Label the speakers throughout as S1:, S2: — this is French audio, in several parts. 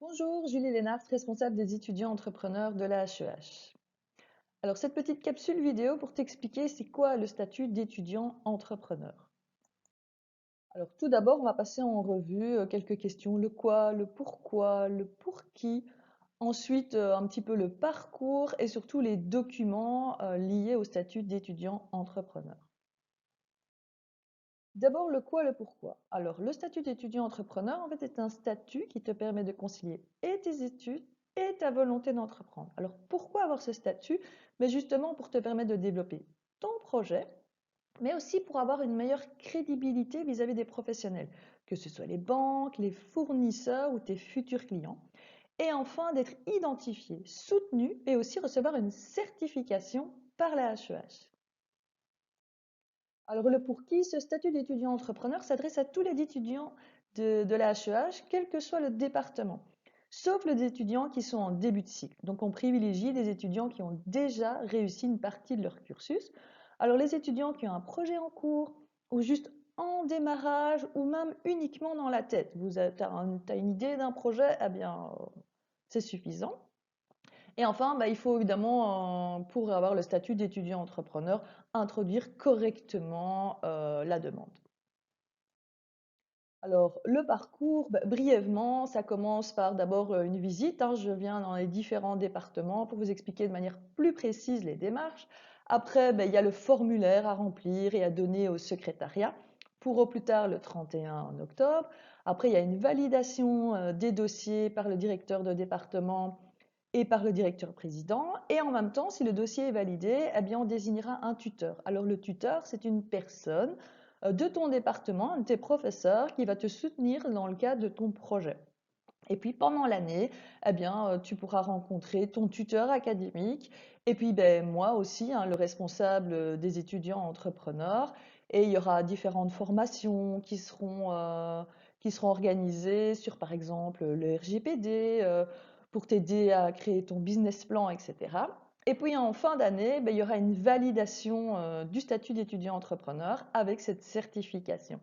S1: Bonjour, Julie Lénart, responsable des étudiants entrepreneurs de la HEH. Alors, cette petite capsule vidéo pour t'expliquer c'est quoi le statut d'étudiant entrepreneur. Alors, tout d'abord, on va passer en revue quelques questions, le quoi, le pourquoi, le pour qui, ensuite un petit peu le parcours et surtout les documents liés au statut d'étudiant entrepreneur. D'abord, le quoi, le pourquoi. Alors, le statut d'étudiant entrepreneur, en fait, est un statut qui te permet de concilier et tes études et ta volonté d'entreprendre. Alors, pourquoi avoir ce statut? Mais justement pour te permettre de développer ton projet, mais aussi pour avoir une meilleure crédibilité vis-à-vis des professionnels, que ce soit les banques, les fournisseurs ou tes futurs clients. Et enfin, d'être identifié, soutenu et aussi recevoir une certification par la HEH. Alors, le pour qui, ce statut d'étudiant entrepreneur s'adresse à tous les étudiants de la HEH, quel que soit le département, sauf les étudiants qui sont en début de cycle. Donc, on privilégie des étudiants qui ont déjà réussi une partie de leur cursus. Alors, les étudiants qui ont un projet en cours ou juste en démarrage ou même uniquement dans la tête, tu as une idée d'un projet, eh bien, c'est suffisant. Et enfin, il faut évidemment, pour avoir le statut d'étudiant entrepreneur, introduire correctement la demande. Alors, le parcours, brièvement, ça commence par d'abord une visite, hein. Je viens dans les différents départements pour vous expliquer de manière plus précise les démarches. Après, il y a le formulaire à remplir et à donner au secrétariat pour au plus tard le 31 octobre. Après, il y a une validation des dossiers par le directeur de département et par le directeur président. Et en même temps, si le dossier est validé, eh bien, on désignera un tuteur. Alors, le tuteur, c'est une personne de ton département, un de tes professeurs qui va te soutenir dans le cadre de ton projet. Et puis pendant l'année, eh bien, tu pourras rencontrer ton tuteur académique et puis moi aussi, hein, le responsable des étudiants entrepreneurs. Et il y aura différentes formations qui seront organisées sur, par exemple, le RGPD pour t'aider à créer ton business plan, etc. Et puis en fin d'année, il y aura une validation du statut d'étudiant entrepreneur avec cette certification.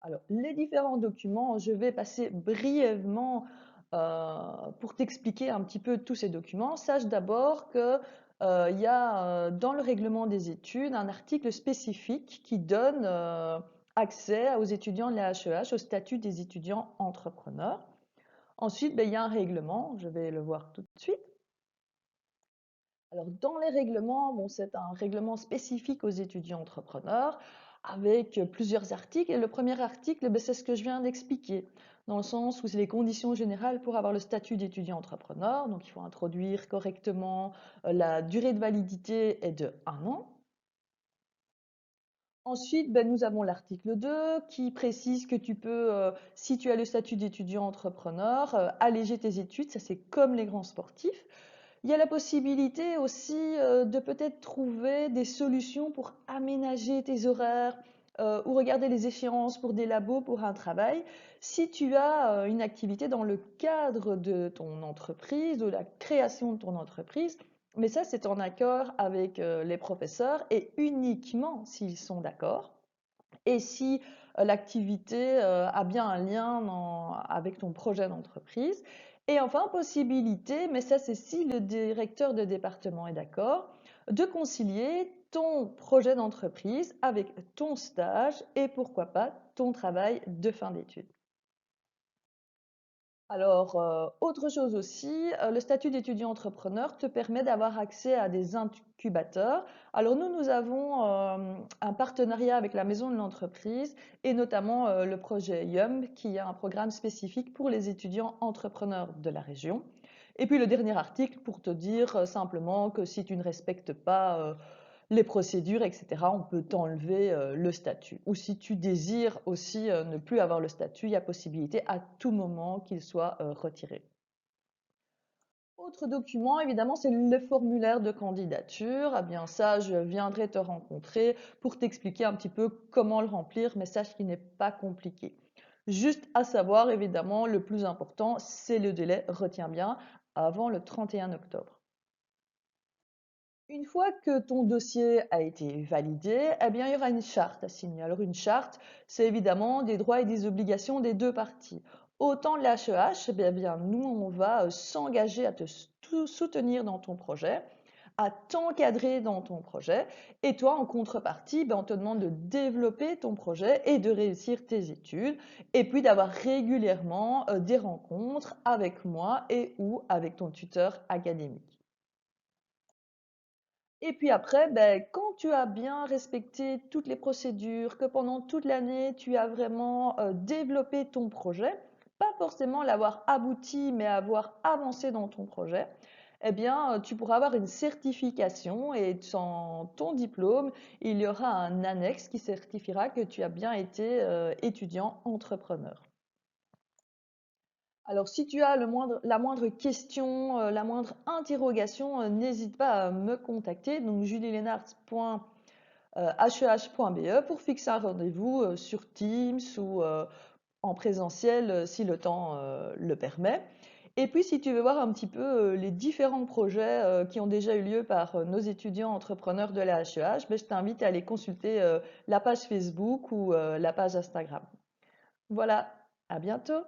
S1: Alors, les différents documents, je vais passer brièvement pour t'expliquer un petit peu tous ces documents. Sache d'abord que il y a dans le règlement des études un article spécifique qui donne accès aux étudiants de la HEH au statut des étudiants entrepreneurs. Ensuite, il y a un règlement, je vais le voir tout de suite. Alors, dans les règlements, bon, c'est un règlement spécifique aux étudiants entrepreneurs avec plusieurs articles. Et le premier article, c'est ce que je viens d'expliquer, dans le sens où c'est les conditions générales pour avoir le statut d'étudiant entrepreneur. Donc, il faut introduire correctement la durée de validité est de 1 an. Ensuite, nous avons l'article 2 qui précise que tu peux, si tu as le statut d'étudiant entrepreneur, alléger tes études. Ça, c'est comme les grands sportifs. Il y a la possibilité aussi de peut-être trouver des solutions pour aménager tes horaires ou regarder les échéances pour des labos, pour un travail. Si tu as une activité dans le cadre de ton entreprise, de la création de ton entreprise, mais ça, c'est en accord avec les professeurs et uniquement s'ils sont d'accord. Et si l'activité a bien un lien avec ton projet d'entreprise. Et enfin, possibilité, mais ça c'est si le directeur de département est d'accord, de concilier ton projet d'entreprise avec ton stage et pourquoi pas ton travail de fin d'études. Alors, autre chose aussi, le statut d'étudiant entrepreneur te permet d'avoir accès à des incubateurs. Alors nous avons un partenariat avec la Maison de l'entreprise et notamment le projet YUM qui a un programme spécifique pour les étudiants entrepreneurs de la région. Et puis le dernier article pour te dire simplement que si tu ne respectes pas les procédures, etc., on peut t'enlever le statut. Ou si tu désires aussi ne plus avoir le statut, il y a possibilité à tout moment qu'il soit retiré. Autre document, évidemment, c'est le formulaire de candidature. Ah bien ça, je viendrai te rencontrer pour t'expliquer un petit peu comment le remplir, mais sache qu'il n'est pas compliqué. Juste à savoir, évidemment, le plus important, c'est le délai, retiens bien, avant le 31 octobre. Une fois que ton dossier a été validé, eh bien, il y aura une charte à signer. Alors, une charte, c'est évidemment des droits et des obligations des deux parties. Autant l'HEH, eh bien, nous, on va s'engager à te soutenir dans ton projet, à t'encadrer dans ton projet. Et toi, en contrepartie, ben, on te demande de développer ton projet et de réussir tes études. Et puis d'avoir régulièrement des rencontres avec moi et ou avec ton tuteur académique. Et puis après, ben, quand tu as bien respecté toutes les procédures, que pendant toute l'année, tu as vraiment développé ton projet, pas forcément l'avoir abouti, mais avoir avancé dans ton projet, eh bien, tu pourras avoir une certification et sans ton diplôme, il y aura un annexe qui certifiera que tu as bien été étudiant entrepreneur. Alors, si tu as la moindre question, la moindre interrogation, n'hésite pas à me contacter. Donc, julielenart.heh.be pour fixer un rendez-vous sur Teams ou en présentiel si le temps le permet. Et puis, si tu veux voir un petit peu les différents projets qui ont déjà eu lieu par nos étudiants entrepreneurs de la HEH, ben, je t'invite à aller consulter la page Facebook ou la page Instagram. Voilà, à bientôt!